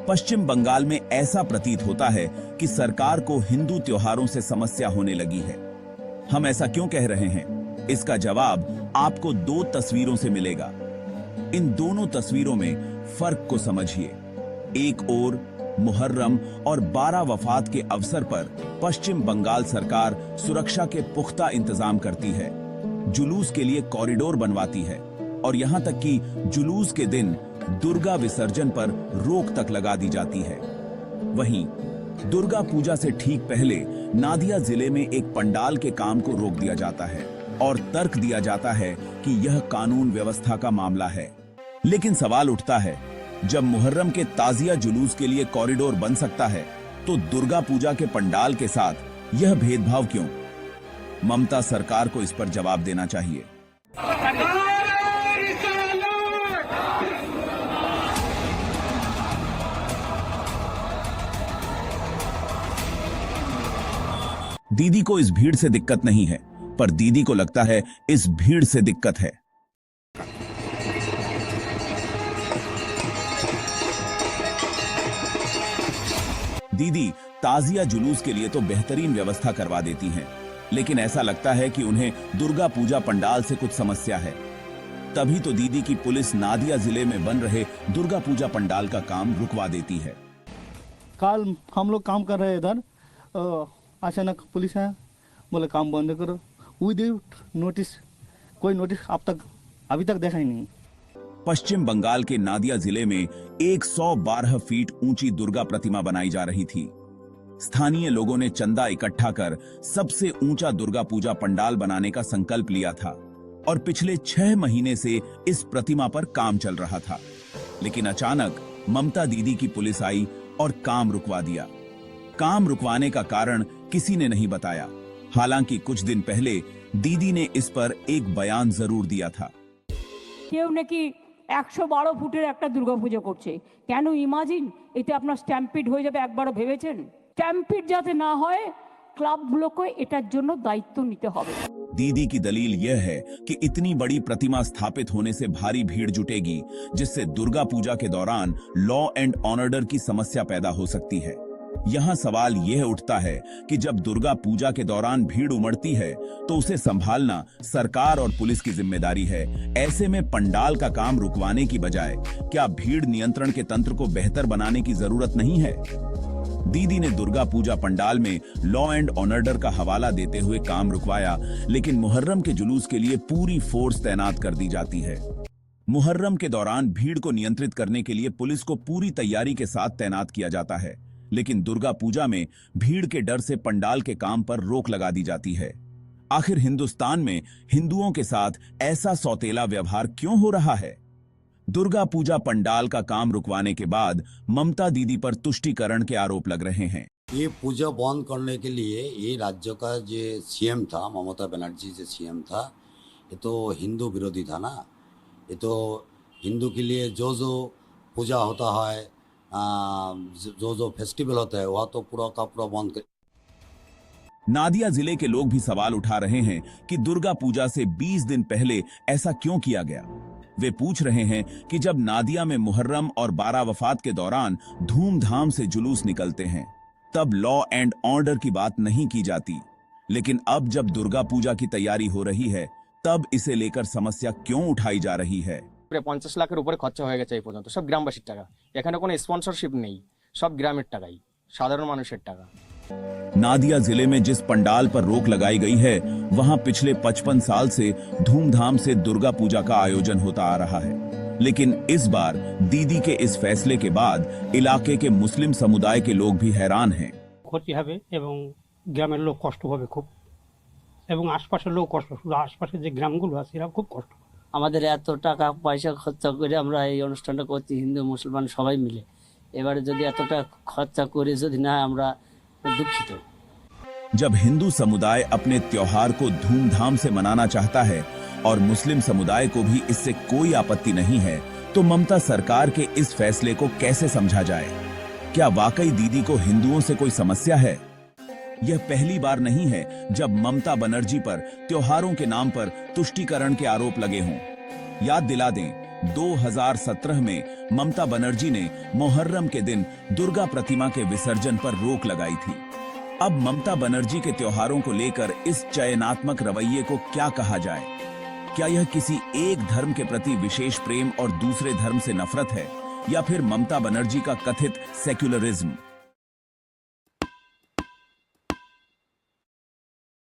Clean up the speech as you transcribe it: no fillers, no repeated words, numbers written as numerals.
पश्चिम बंगाल में ऐसा प्रतीत होता है कि सरकार को हिंदू त्योहारों से समस्या होने लगी है। हम ऐसा क्यों कह रहे हैं? इसका जवाब आपको दो तस्वीरों से मिलेगा। इन दोनों तस्वीरों में फर्क को समझिए। एक ओर मुहर्रम और 12 वफात के अवसर पर पश्चिम बंगाल सरकार सुरक्षा के पुख्ता इंतजाम करती है, जुलूस के लिए कॉरिडोर बनवाती है और यहां तक कि जुलूस के दिन दुर्गा विसर्जन पर रोक तक लगा दी जाती है। वहीं दुर्गा पूजा से ठीक पहले नादिया जिले में एक पंडाल के काम को रोक दिया जाता है और तर्क दिया जाता है कि यह कानून व्यवस्था का मामला है। लेकिन सवाल उठता है, जब मुहर्रम के ताजिया जुलूस के लिए कॉरिडोर बन सकता है तो दुर्गा पूजा के पंडाल के साथ यह भेदभाव क्यों? ममता सरकार को इस पर जवाब देना चाहिए। दीदी को इस भीड़ से दिक्कत नहीं है, पर दीदी को लगता है इस भीड़ से दिक्कत है। दीदी ताजिया जुलूस के लिए तो बेहतरीन व्यवस्था करवा देती हैं, लेकिन ऐसा लगता है कि उन्हें दुर्गा पूजा पंडाल से कुछ समस्या है। तभी तो दीदी की पुलिस नादिया जिले में बन रहे दुर्गा पूजा पंडाल का काम रुकवा देती है। कल हम लोग काम कर रहे हैं इधर, अचानक पुलिस है, बोले काम बंद करो। विदाउट नोटिस, कोई नोटिस अभी तक देखा ही नहीं। पश्चिम बंगाल के नादिया जिले में 112 फीट ऊंची दुर्गा प्रतिमा बनाई जा रही थी। स्थानीय लोगों ने चंदा इकट्ठा कर सबसे ऊंचा दुर्गा पूजा पंडाल बनाने का संकल्प लिया था और पिछले 6 महीने से इस प्रतिमा पर काम चल रहा था। लेकिन अचानक ममता दीदी की पुलिस आई और काम रुकवा दिया। काम रुकवाने का कारण किसी ने नहीं बताया। हालांकि कुछ दिन पहले दीदी ने इस पर एक बयान जरूर दिया था। কেউ নাকি 112 ফুটের একটা দুর্গাপূজা করছে, কেন? ইমাজিন এতে আপনার স্ট্যাম্পিড হয়ে যাবে, একবারও ভেবেছেন? স্ট্যাম্পিড যাতে না হয় ক্লাবগুলোকে এটার জন্য দায়িত্ব নিতে হবে। दीदी की दलील यह है कि इतनी बड़ी प्रतिमा स्थापित होने से भारी भीड़ जुटेगी, जिससे दुर्गा पूजा के दौरान लॉ एंड ऑर्डर की समस्या पैदा हो सकती है। यहाँ सवाल यह उठता है कि जब दुर्गा पूजा के दौरान भीड़ उमड़ती है तो उसे संभालना सरकार और पुलिस की जिम्मेदारी है। ऐसे में पंडाल का काम रुकवाने की बजाय क्या भीड़ नियंत्रण के तंत्र को बेहतर बनाने की जरूरत नहीं है? दीदी ने दुर्गा पूजा पंडाल में लॉ एंड ऑर्डर का हवाला देते हुए काम रुकवाया, लेकिन मुहर्रम के जुलूस के लिए पूरी फोर्स तैनात कर दी जाती है। मुहर्रम के दौरान भीड़ को नियंत्रित करने के लिए पुलिस को पूरी तैयारी के साथ तैनात किया जाता है, लेकिन दुर्गा पूजा में भीड़ के डर से पंडाल के काम पर रोक लगा दी जाती है। आखिर हिंदुस्तान में हिंदुओं के साथ ऐसा सौतेला व्यवहार क्यों हो रहा है? दुर्गा पूजा पंडाल का काम रुकवाने के बाद ममता दीदी पर तुष्टीकरण के आरोप लग रहे हैं। ये पूजा बंद करने के लिए ये राज्य का जो सीएम था, ममता बनर्जी जो सीएम था, ये तो हिंदू विरोधी था ना। ये तो हिंदू के लिए जो जो पूजा होता है, जो फेस्टिवल होता है, वह तो पूरा का पूरा बंद कर। नादिया जिले के लोग भी सवाल उठा रहे हैं कि दुर्गा पूजा से 20 दिन पहले ऐसा क्यों किया गया। वे पूछ रहे हैं कि जब नादिया में मुहर्रम और 12 वफात के दौरान धूमधाम से जुलूस निकलते हैं, तब लॉ एंड ऑर्डर की बात नहीं की जाती, लेकिन अब जब दुर्गा पूजा की तैयारी हो रही है, तब इसे लेकर समस्या क्यों उठाई जा रही है? 50 লাখের উপরে খরচা হয়ে গেছে এই পর্যন্ত, সব গ্রামবাসীর টাকা। এখানে কোনো স্পন্সরশিপ নেই, সব গ্রামের টাকাই, সাধারণ মানুষের টাকা। नादिया जिले में जिस पंडाल पर रोक लगाई गई है, वहां पिछले 55 साल से धूमधाम से दुर्गा पूजा का आयोजन होता आ रहा है। लेकिन इस बार दीदी के इस फैसले के बाद इलाके के मुस्लिम समुदाय के लोग भी हैरान हैं। ক্ষতি হবে এবং গ্রামের লোক কষ্ট পাবে খুব, এবং আশপাশের লোক কষ্ট, শুধু আশপাশে যে গ্রামগুলো আছে এরা খুব কষ্ট। আমাদের এত টাকা পয়সা খরচা করে আমরা এই অনুষ্ঠানটা করছি, হিন্দু মুসলমান সবাই মিলে। এবারে যদি এতটা খরচা করে যদি না, আমরা दुखित। जब हिंदू समुदाय अपने त्योहार को धूमधाम से मनाना चाहता है और मुस्लिम समुदाय को भी इससे कोई आपत्ति नहीं है, तो ममता सरकार के इस फैसले को कैसे समझा जाए? क्या वाकई दीदी को हिंदुओं से कोई समस्या है? यह पहली बार नहीं है जब ममता बनर्जी पर त्योहारों के नाम पर तुष्टीकरण के आरोप लगे हों। याद दिला दें, 2017 में ममता बनर्जी ने मुहर्रम के दिन दुर्गा प्रतिमा के विसर्जन पर रोक लगाई थी। अब ममता बनर्जी के त्योहारों को लेकर इस चयनात्मक रवैये को क्या कहा जाए? क्या यह किसी एक धर्म के प्रति विशेष प्रेम और दूसरे धर्म से नफरत है, या फिर ममता बनर्जी का कथित सेक्युलरिज्म?